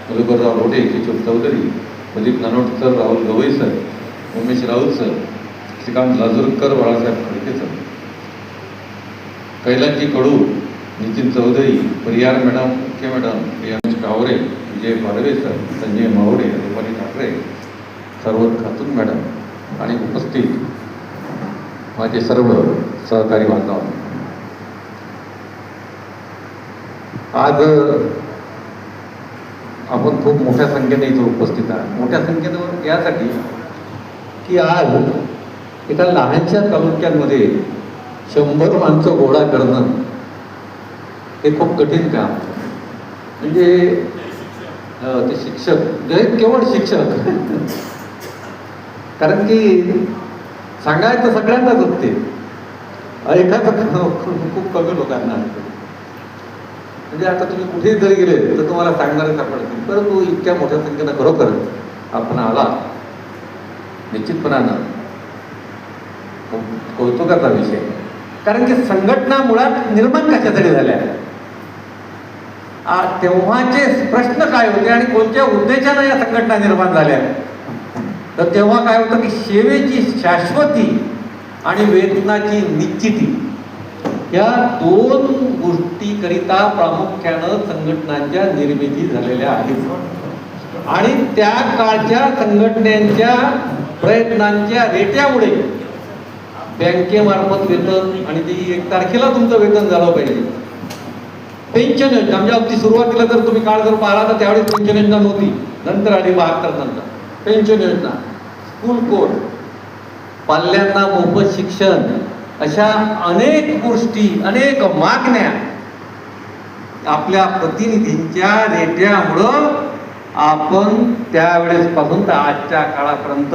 Madhukarrao Rode, Kishor Chaudhari, Pradeep Nanot sir, Rahul Gawai sir, Umesh Raut sir, Shrikant Lajurkar, Balasaheb Khadke sir, Kailasji Kadu, Nitin Chaudhari, Pariyar madam, मुख्य madam, Priyansh Kaware, Vijay Padwe sir, Sanjay Mawade, Rupali Thackeray, Sarwat Khatun madam आणि उपस्थित माझे सर्व सहकारी बांधव, आज आपण खूप मोठ्या संख्येने इथे उपस्थित आहात. मोठ्या संख्येने यासाठी की आज एका लहानशा तालुक्यांमध्ये 100 माणसं गोळा करणं हे खूप कठीण काम. म्हणजे ते शिक्षक केवळ शिक्षक कारण की सांगायचं सगळ्यांनाच असते, एखादं खूप कमी लोकांना असते. म्हणजे आता तुम्ही कुठेही जरी गेले तर तुम्हाला सांगणारे सापडतील, परंतु इतक्या मोठ्या संख्येनं खरोखर आपण आला निश्चितपणानं कौतुकाचा विषय. कारण की संघटना मुळात निर्माण कशासाठी झाल्या, तेव्हाचे प्रश्न काय होते आणि कोणत्या उद्देशानं या संघटना निर्माण झाल्या. तर तेव्हा काय होतं की सेवेची शाश्वती आणि वेतनाची निश्चिती या 2 गोष्टीकरिता प्रामुख्यानं संघटनांच्या निर्मिती झालेल्या आहेत. आणि त्या काळच्या संघटनांच्या प्रयत्नांच्या रेट्यामुळे बँकेमार्फत वेतन आणि ती 1 तारखेला तुमचं वेतन झालं पाहिजे. पेन्शन योजना म्हणजे अगदी सुरुवातीला जर तुम्ही काळ जर पाहिला तर त्यावेळेस पेन्शन योजना नव्हती, नंतर आली 72 नंतर पेन्शन योजना, स्कूल कोड, पाल्यांना मोफत शिक्षण, अशा अनेक गोष्टी, अनेक मागण्या आपल्या प्रतिनिधींच्या रेट्यामुळं आपण त्यावेळेस पासून तर आजच्या काळापर्यंत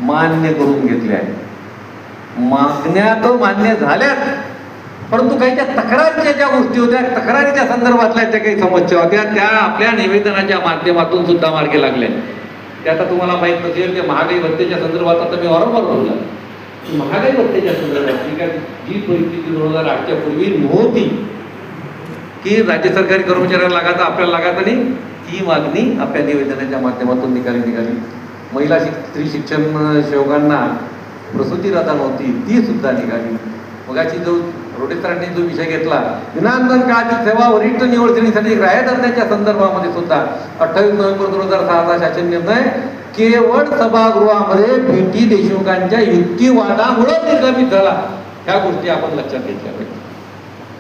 मान्य करून घेतल्या आहेत. मागण्या तर मान्य झाल्यात, परंतु काही त्या तक्रारीच्या ज्या गोष्टी होत्या, तक्रारीच्या संदर्भातल्या ज्या काही समस्या होत्या त्या आपल्या निवेदनाच्या माध्यमातून सुद्धा मार्गी लागल्या. ते आता तुम्हाला माहीत नसेल की महागाई भत्तेच्या संदर्भात आता मी वारंवार बोलला, महागाई भत्तेच्या संदर्भात जी परिस्थिती 2008च्या पूर्वी नव्हती की राज्य सरकारी कर्मचाऱ्यांना लागायचं, आपल्याला लागायचं नाही, ती मागणी आपल्या निवेदनाच्या माध्यमातून निघाली. महिला स्त्री शिक्षण सेवकांना प्रसूती रजा नव्हती, ती सुद्धा निघाली. मगाची जो रोडेसरांनी जो विषय घेतला, विनांदन काळातील सेवा वरिष्ठ निवड श्रेणीसाठी ग्राह्य धरण्याच्या संदर्भामध्ये सुद्धा 28 नोव्हेंबर 2006चा शासन निर्णय केवळ सभागृहामध्ये PT देशमुखांच्या युक्तिवादामुळे निर्गमित झाला. ह्या गोष्टी आपण लक्षात घेतल्या पाहिजे.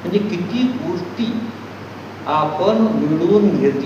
म्हणजे किती गोष्टी आपण मिळवून घेतल्या